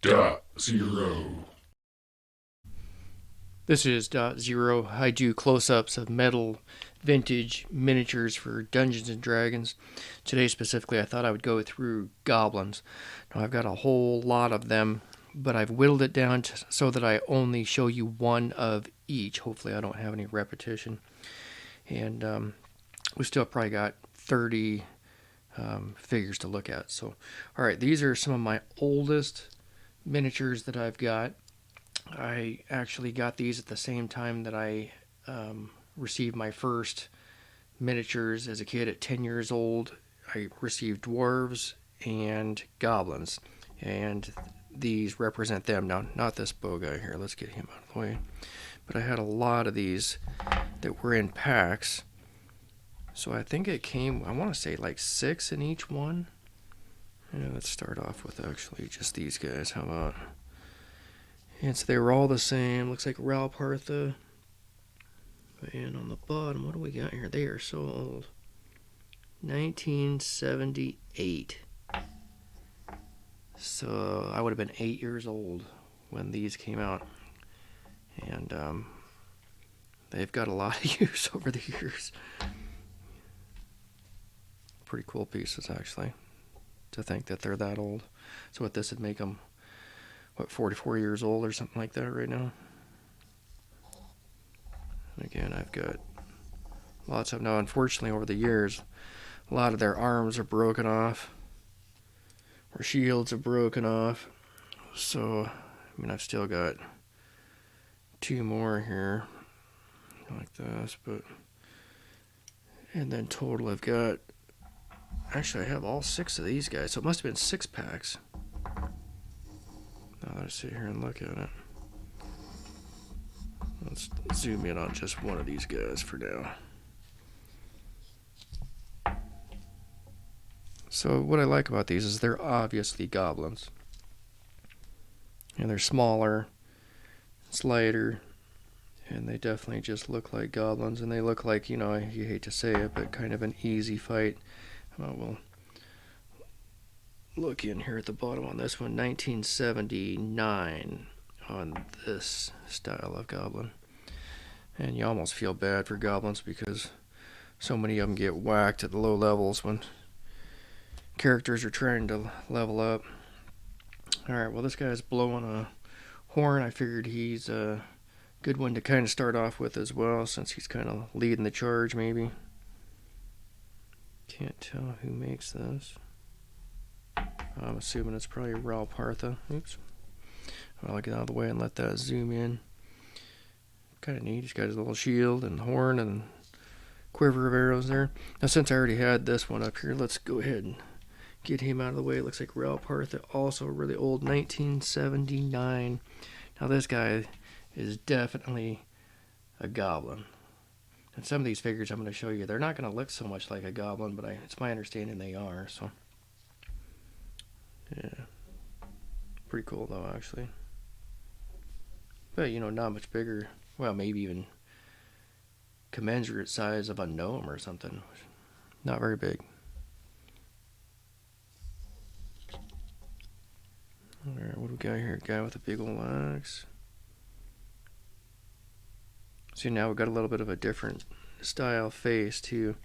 .0. This is .0. I do close-ups of metal vintage miniatures for Dungeons and Dragons. Today specifically I thought I would go through goblins. Now I've got a whole lot of them, but I've whittled it down so that I only show you one of each. Hopefully I don't have any repetition. And we still probably got 30 figures to look at. So, alright, these are some of my oldest miniatures that I've got. I actually got these at the same time that I received my first miniatures as a kid at 10 years old. I received dwarves and goblins, and these represent them. Now, not this bow guy here. Let's get him out of the way. But I had a lot of these that were in packs. So I think it came, I want to say like 6 in each one. Yeah, let's start off with actually just these guys. How about... And so they were all the same. Looks like Ralpartha. And on the bottom, what do we got here? They are so old. 1978. So I would have been 8 years old when these came out. And they've got a lot of use over the years. Pretty cool pieces, actually, to think that they're that old. So what, this would make them... what, 44 years old or something like that right now. And again, I've got lots of... Now, unfortunately, over the years, a lot of their arms are broken off, or shields are broken off. So, I mean, I've still got 2 more here, like this, but... And then total, I've got... Actually, I have all 6 of these guys, so it must have been 6 packs. Now let's sit here and look at it. Let's zoom in on just one of these guys for now. So what I like about these is they're obviously goblins. And they're smaller, slighter, and they definitely just look like goblins. And they look like, you know, you hate to say it, but kind of an easy fight. We'll look in here at the bottom on this one, 1979 on this style of goblin. And you almost feel bad for goblins because so many of them get whacked at the low levels when characters are trying to level up. Alright, well, this guy's blowing a horn. I figured he's a good one to kind of start off with as well, since he's kind of leading the charge, maybe. Can't tell who makes this. I'm assuming it's probably Ralpartha. Oops. I'll get out of the way and let that zoom in. Kind of neat. He's got his little shield and horn and quiver of arrows there. Now, since I already had this one up here, let's go ahead and get him out of the way. It looks like Ralpartha, also really old, 1979. Now, this guy is definitely a goblin. And some of these figures I'm going to show you, they're not going to look so much like a goblin, but it's my understanding they are, so... Yeah. Pretty cool, though, actually. But, you know, not much bigger. Well, maybe even commensurate size of a gnome or something. Not very big. Alright, what do we got here? Guy with a big old axe. See, now we've got a little bit of a different style face, too.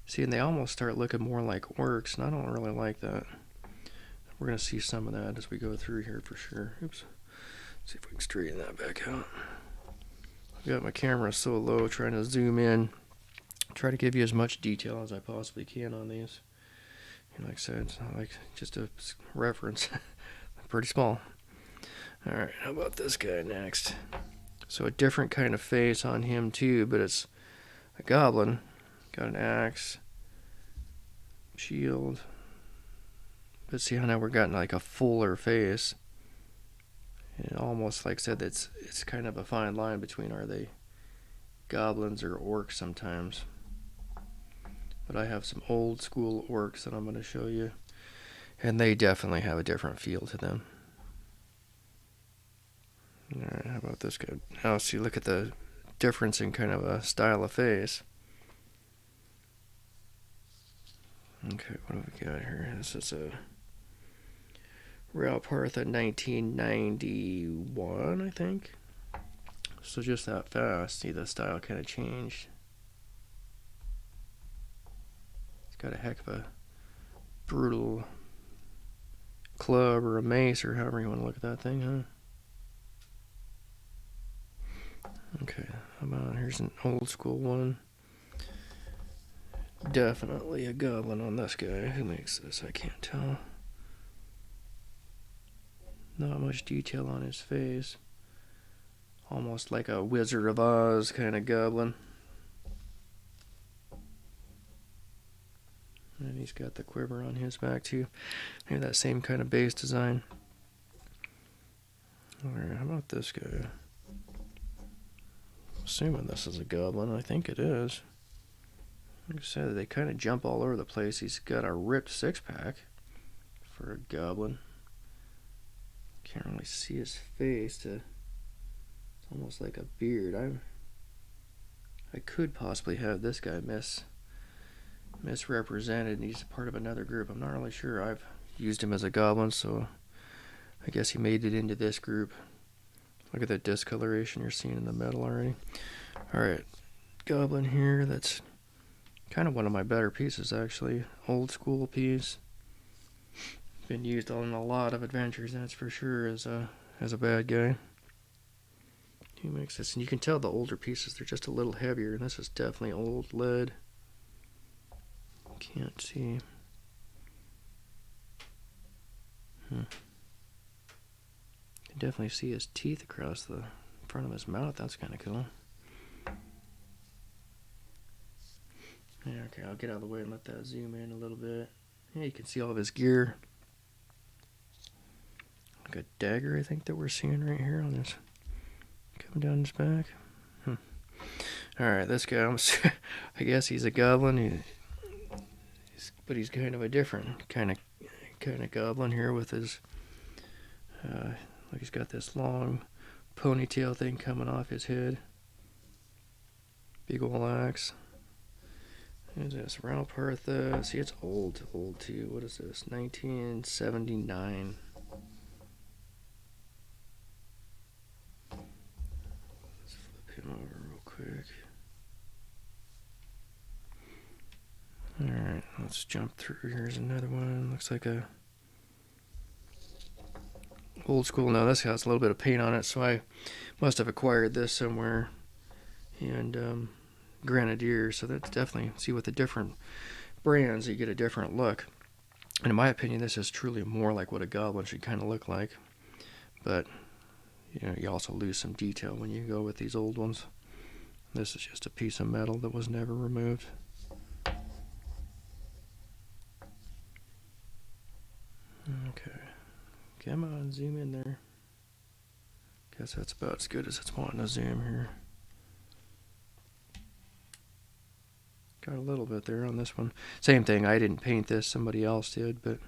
See, and they almost start looking more like orcs, and I don't really like that. We're going to see some of that as we go through here for sure. Oops. Let's see if we can straighten that back out. I've got my camera so low, trying to zoom in. Try to give you as much detail as I possibly can on these. And like I said, it's not like just a reference. Pretty small. Alright, how about this guy next? So a different kind of face on him too, but it's a goblin. Got an axe. Shield. But see how now we're getting like a fuller face. And almost, like I said, it's kind of a fine line between, are they goblins or orcs sometimes. But I have some old school orcs that I'm going to show you. And they definitely have a different feel to them. Alright, how about this guy? Now, see, look at the difference in kind of a style of face. Okay, what do we got here? This is a Ralpartha 1991, I think. So just that fast. See, the style kind of changed. It's got a heck of a brutal club or a mace or however you want to look at that thing, huh? Okay, how about here's an old school one. Definitely a goblin on this guy. Who makes this? I can't tell. Not much detail on his face. Almost like a Wizard of Oz kind of goblin. And he's got the quiver on his back too. Maybe that same kind of base design. Alright, how about this guy? Assuming this is a goblin. I think it is. Like I said, they kind of jump all over the place. He's got a ripped six-pack for a goblin. Can't really see his face. It's almost like a beard. I could possibly have this guy misrepresented, and he's part of another group. I'm not really sure. I've used him as a goblin, so I guess he made it into this group. Look at that discoloration you're seeing in the metal already. Alright, goblin here. That's kind of one of my better pieces, actually. Old school piece. Been used on a lot of adventures, that's for sure, as a bad guy. Who makes this? And you can tell the older pieces, they're just a little heavier, and this is definitely old lead. Can't see. You can definitely see his teeth across the front of his mouth. That's kind of cool. Yeah, okay, I'll get out of the way and let that zoom in a little bit. Yeah, you can see all of his gear. Like a dagger, I think, that we're seeing right here on this. Coming down his back. Alright, this guy, I guess he's a goblin. But he's kind of a different kind of goblin here with his, like he's got this long ponytail thing coming off his head. Big ol' axe. What is this? Ralpartha. See, it's old too. What is this? 1979. Let's flip him over real quick. Alright, let's jump through. Here's another one. Looks like a old school. Now this has a little bit of paint on it, so I must have acquired this somewhere. And Grenadier, so that's definitely, see, with the different brands you get a different look. And in my opinion, this is truly more like what a goblin should kind of look like. But you know, you also lose some detail when you go with these old ones. This is just a piece of metal that was never removed. Okay, come on, zoom in there. Guess that's about as good as it's wanting to zoom here. Got a little bit there on this one. Same thing, I didn't paint this, somebody else did, but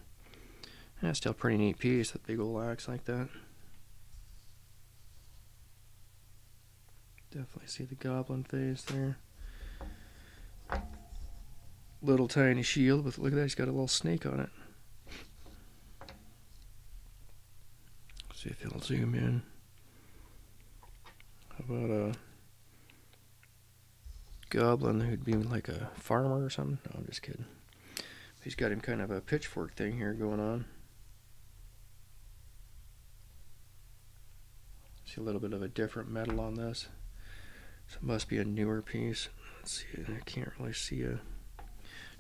yeah, still a pretty neat piece, that big old axe like that. Definitely see the goblin face there. Little tiny shield with, look at that, he's got a little snake on it. See if it'll zoom in. How about a goblin who'd be like a farmer or something? No, I'm just kidding. He's got him kind of a pitchfork thing here going on. See a little bit of a different metal on this. So it must be a newer piece. Let's see, I can't really see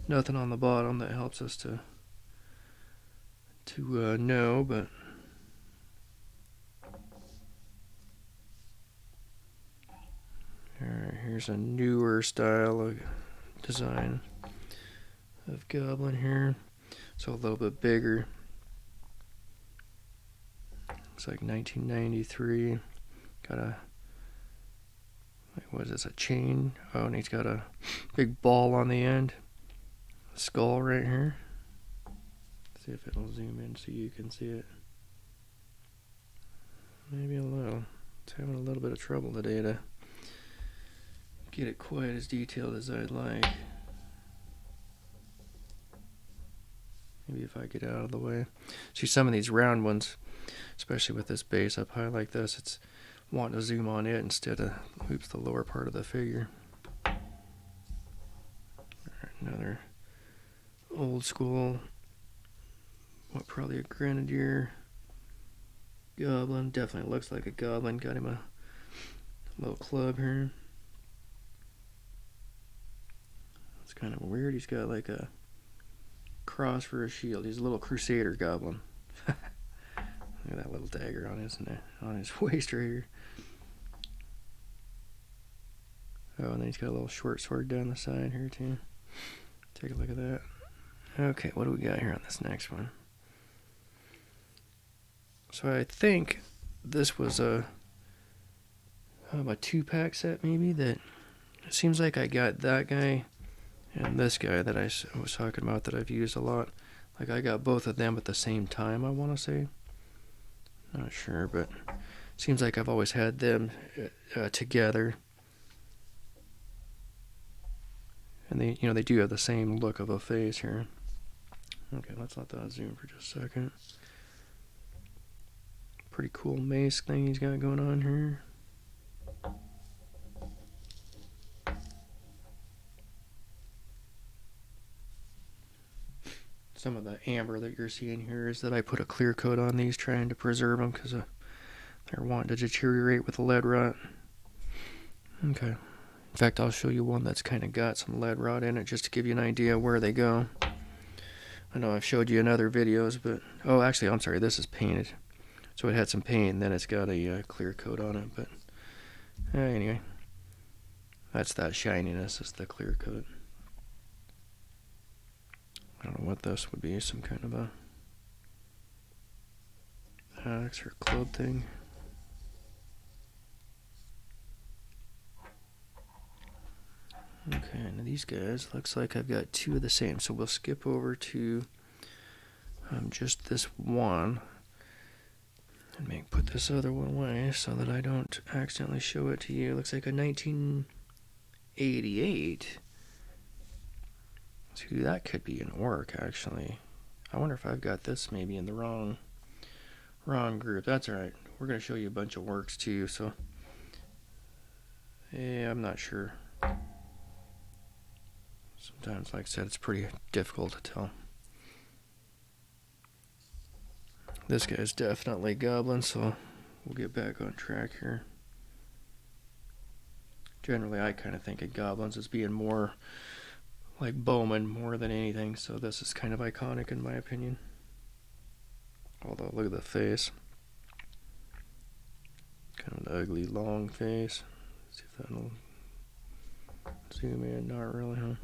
nothing on the bottom that helps us to know, but alright, here's a newer style of design of goblin here. So a little bit bigger. Looks like 1993. Got a, what is this, a chain? Oh, and he's got a big ball on the end. A skull right here. See if it'll zoom in so you can see it. Maybe a little. It's having a little bit of trouble today to get it quite as detailed as I'd like. Maybe if I get out of the way. See, some of these round ones, especially with this base up high like this, it's wanting to zoom on it instead of, oops, the lower part of the figure. Alright, another old school, probably a grenadier. Goblin, definitely looks like a goblin. Got him a little club here. It's kind of weird. He's got like a cross for a shield. He's a little crusader goblin. Look at that little dagger on his waist right here. Oh, and then he's got a little short sword down the side here too. Take a look at that. Okay, what do we got here on this next one? So I think this was a 2-pack set maybe. That it seems like I got that guy and this guy that I was talking about that I've used a lot. Like I got both of them at the same time, I want to say. Not sure, but it seems like I've always had them together. And they do have the same look of a face here. Okay, let's let that zoom for just a second. Pretty cool mace thing he's got going on here. Some of the amber that you're seeing here is that I put a clear coat on these trying to preserve them because they're wanting to deteriorate with the lead rot. Okay. In fact, I'll show you one that's kind of got some lead rot in it just to give you an idea where they go. I know I've showed you in other videos, but... Oh, actually, I'm sorry. This is painted. So it had some paint, then it's got a clear coat on it. But anyway, that's that shininess is the clear coat. I don't know what this would be. Some kind of a axe or club thing. Okay, now these guys, looks like I've got 2 of the same, so we'll skip over to just this one and put this other one away so that I don't accidentally show it to you. Looks like a 1988. So that could be an orc, actually. I wonder if I've got this maybe in the wrong group. That's alright. We're going to show you a bunch of orcs too, so yeah, I'm not sure. Sometimes, like I said, it's pretty difficult to tell. This guy's definitely goblin, so we'll get back on track here. Generally, I kind of think of goblins as being more like bowmen more than anything, so this is kind of iconic in my opinion. Although, look at the face. Kind of an ugly, long face. Let's see if that'll zoom in. Not really, huh?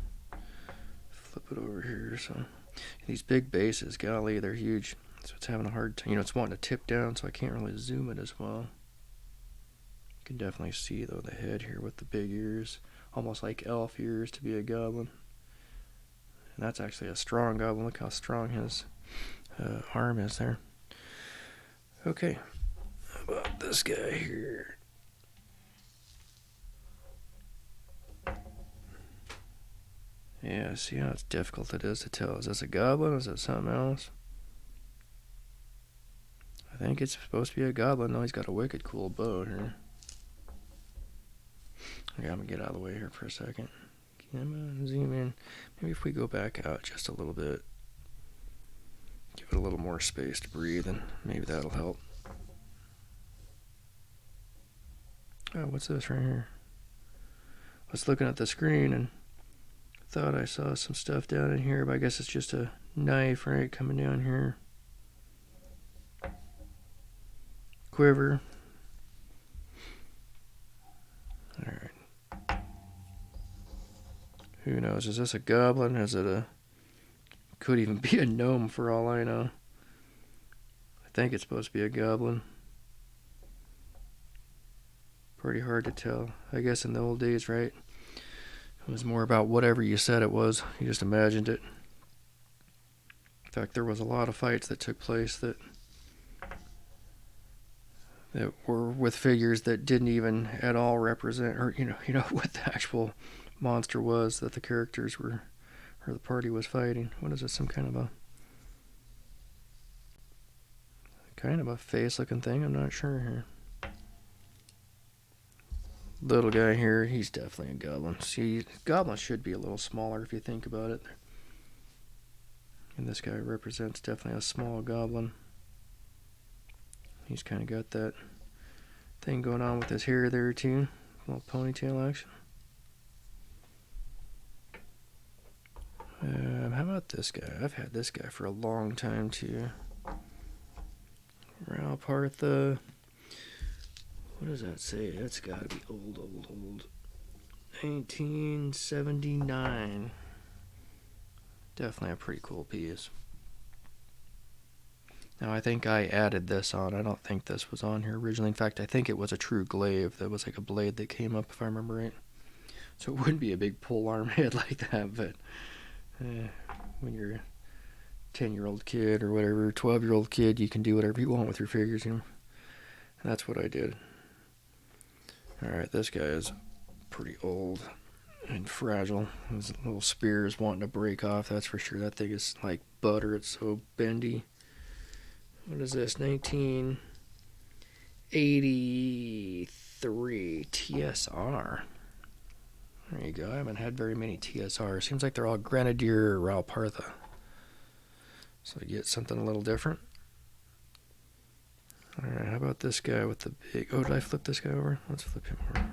Flip it over here. So these big bases, golly, they're huge. So it's having a hard time. It's wanting to tip down, so I can't really zoom it as well. You can definitely see, though, the head here with the big ears. Almost like elf ears to be a goblin. And that's actually a strong goblin. Look how strong his arm is there. Okay. How about this guy here? Yeah, see how it's difficult it is to tell. Is this a goblin or is it something else? I think it's supposed to be a goblin. No, he's got a wicked cool bow here. Okay, I'm going to get out of the way here for a second. Come on, zoom in. Maybe if we go back out just a little bit. Give it a little more space to breathe, and maybe that'll help. Oh, what's this right here? I was looking at the screen and thought I saw some stuff down in here, but I guess it's just a knife, right, coming down here. Quiver. Alright. Who knows? Is this a goblin? Is it a... Could even be a gnome for all I know. I think it's supposed to be a goblin. Pretty hard to tell. I guess in the old days, right? It was more about whatever you said it was. You just imagined it. In fact, there was a lot of fights that took place that were with figures that didn't even at all represent, or you know what the actual monster was that the characters were, or the party was fighting. What is this? Some kind of a kind of a face looking thing. I'm not sure here. Little guy here, he's definitely a goblin. See, goblins should be a little smaller if you think about it. And this guy represents definitely a small goblin. He's kind of got that thing going on with his hair there too. A little ponytail action. How about this guy? I've had this guy for a long time too. Ralpartha. What does that say? That's got to be old. 1979. Definitely a pretty cool piece. Now, I think I added this on. I don't think this was on here originally. In fact, I think it was a true glaive. That was like a blade that came up, if I remember right. So it wouldn't be a big pole arm head like that, but when you're a 10-year-old kid or whatever, 12-year-old kid, you can do whatever you want with your figures, you know. And that's what I did. Alright, this guy is pretty old and fragile. His little spear is wanting to break off, that's for sure. That thing is like butter, it's so bendy. What is this? 1983 TSR. There you go. I haven't had very many TSR. Seems like they're all Grenadier or Ralpartha. So I get something a little different. Alright, how about this guy with the big... Oh, did I flip this guy over? Let's flip him over.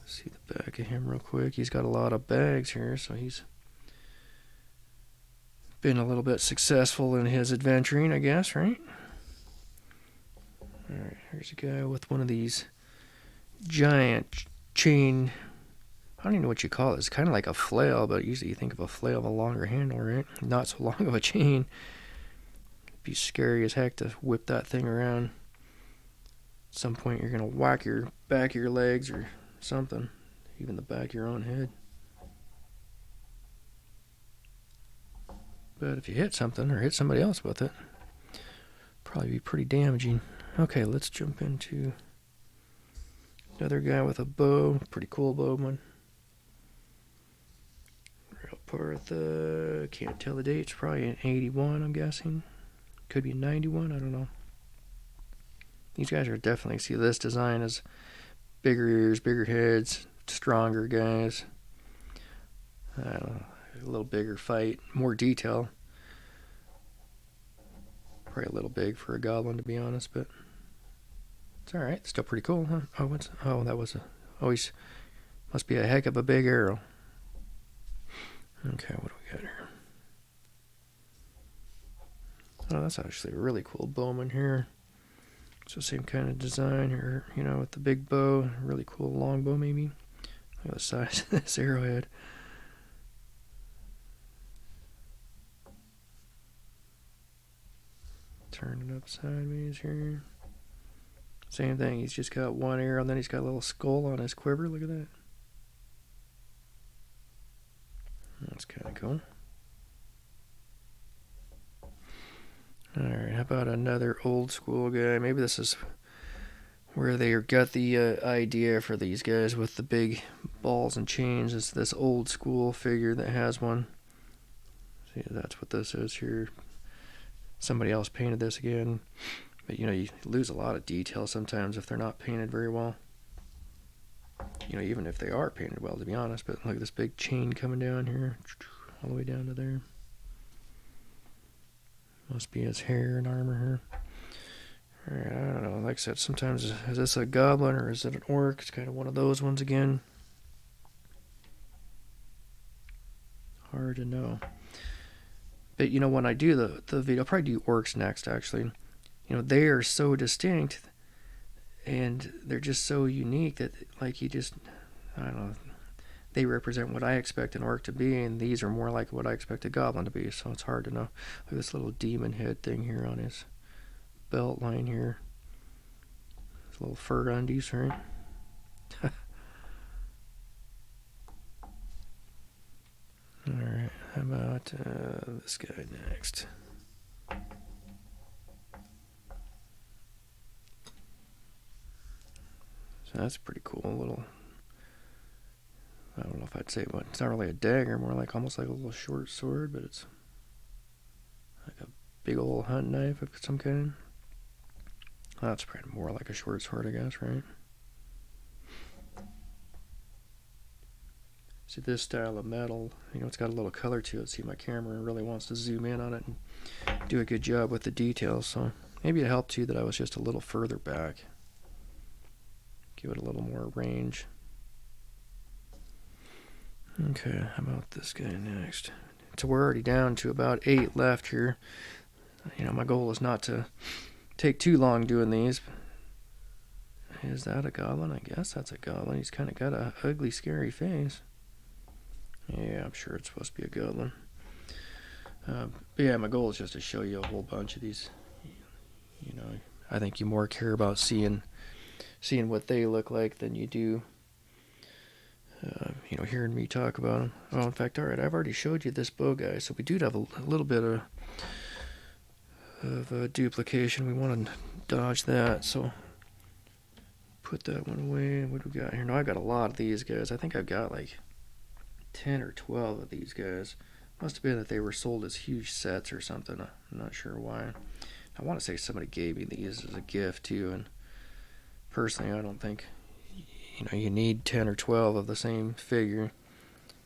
See the back of him real quick. He's got a lot of bags here, so he's been a little bit successful in his adventuring, I guess, right? Alright, here's a guy with one of these giant chain... I don't even know what you call it. It's kind of like a flail, but usually you think of a flail of a longer handle, right? Not so long of a chain. It'd be scary as heck to whip that thing around. At some point you're going to whack your back of your legs or something. Even the back of your own head. But if you hit something or hit somebody else with it, probably be pretty damaging. Okay, let's jump into another guy with a bow. Pretty cool bow one. Ralpartha, can't tell the date. It's probably an 81, I'm guessing. Could be 91, I don't know. These guys are definitely, see this design is bigger ears, bigger heads, stronger guys. I don't know, a little bigger fight, more detail. Probably a little big for a goblin, to be honest, but it's alright. Still pretty cool, huh? Oh, that was a... Oh, he's... Must be a heck of a big arrow. Okay, what do we got here? Oh, that's actually a really cool bowman here. It's the same kind of design here, you know, with the big bow. Really cool long bow, maybe. Look at the size of this arrowhead. Turn it up sideways here. Same thing, he's just got one arrow, and then he's got a little skull on his quiver. Look at that. That's kind of cool. Alright, how about another old school guy? Maybe this is where they got the idea for these guys with the big balls and chains. It's this old school figure that has one. See, that's what this is here. Somebody else painted this again. But you know, you lose a lot of detail sometimes if they're not painted very well. You know, even if they are painted well, to be honest. But look at this big chain coming down here, all the way down to there. Must be his hair and armor here. Alright, I don't know. Like I said, sometimes is this a goblin or is it an orc? It's kind of one of those ones again. Hard to know. But you know, when I do the video, I'll probably do orcs next actually. You know, they are so distinct and they're just so unique that, like, you just, I don't know, they represent what I expect an orc to be, and these are more like what I expect a goblin to be, so it's hard to know. Look at this little demon head thing here on his belt line here. His little fur undies, right? Alright, how about this guy next? So that's pretty cool. A little, I don't know if I'd say, but it's not really a dagger, more like almost like a little short sword, but it's like a big old hunting knife of some kind. That's probably more like a short sword, I guess, right? See, this style of metal, it's got a little color to it. See, my camera really wants to zoom in on it and do a good job with the details. So maybe it helped too that I was just a little further back. Give it a little more range. Okay, how about this guy next? So we're already down to about 8 left here. My goal is not to take too long doing these. Is that a goblin? I guess that's a goblin. He's kind of got a ugly, scary face. Yeah, I'm sure it's supposed to be a goblin. But yeah, my goal is just to show you a whole bunch of these. I think you more care about seeing what they look like than you do hearing me talk about them. Oh, in fact, alright, I've already showed you this bow guy, so we do have a little bit of duplication. We want to dodge that, so put that one away. What do we got here? No, I've got a lot of these guys. I think I've got like 10 or 12 of these guys. Must have been that they were sold as huge sets or something. I'm not sure why. I want to say somebody gave me these as a gift too, and personally I don't think you need 10 or 12 of the same figure.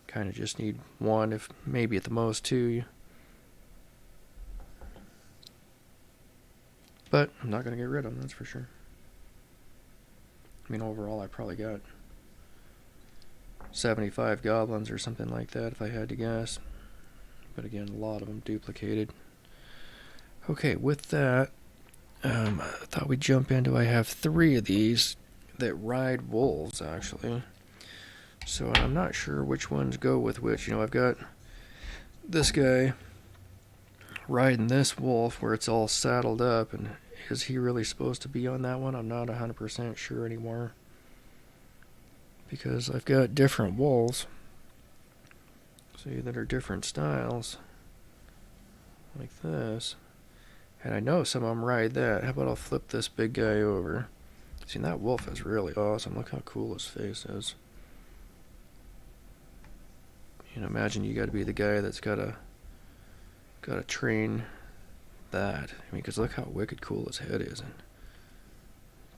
Kind of just need one, if maybe at the most two. But I'm not going to get rid of them, that's for sure. Overall I probably got 75 goblins or something like that if I had to guess. But again, a lot of them duplicated. Okay, with that, I thought we'd jump into, I have 3 of these that ride wolves, actually. So I'm not sure which ones go with which. I've got this guy riding this wolf where it's all saddled up, and is he really supposed to be on that one? I'm not 100% sure anymore, because I've got different wolves, see, that are different styles, like this, and I know some of them ride that. How about I'll flip this big guy over? See, that wolf is really awesome. Look how cool his face is. Imagine you got to be the guy that's got to train that. Because look how wicked cool his head is, and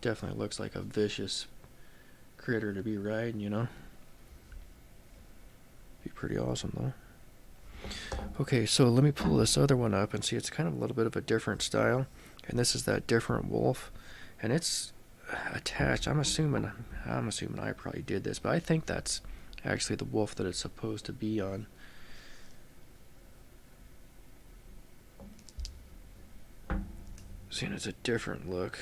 definitely looks like a vicious critter to be riding. Be pretty awesome though. Okay, so let me pull this other one up and see. It's kind of a little bit of a different style, and this is that different wolf, and it's attached. I'm assuming I probably did this, but I think that's actually the wolf that it's supposed to be on. See, it's a different look,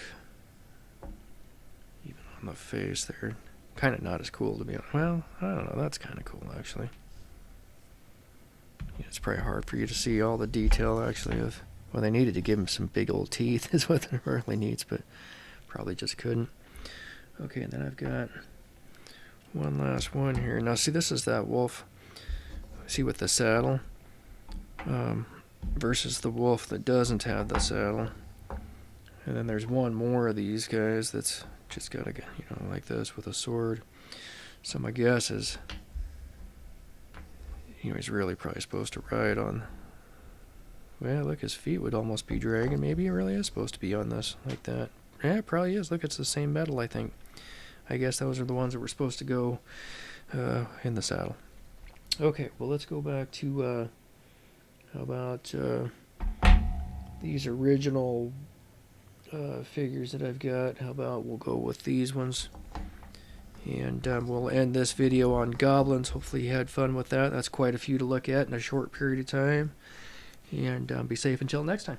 even on the face there. Kind of not as cool, to be honest. Well, I don't know. That's kind of cool, actually. It's probably hard for you to see all the detail, actually, of... Well, they needed to give him some big old teeth, is what it really needs, but probably just couldn't. Okay, and then I've got one last one here. Now, see, this is that wolf. See, with the saddle, versus the wolf that doesn't have the saddle. And then there's one more of these guys that's just got a, like this with a sword. So my guess is, he's really probably supposed to ride on. Well, look, his feet would almost be dragging. Maybe he really is supposed to be on this, like that. Yeah, it probably is. Look, it's the same metal, I think. I guess those are the ones that were supposed to go in the saddle. Okay, well, let's go back to, how about these original figures that I've got. How about we'll go with these ones. And we'll end this video on goblins. Hopefully you had fun with that. That's quite a few to look at in a short period of time. And be safe until next time.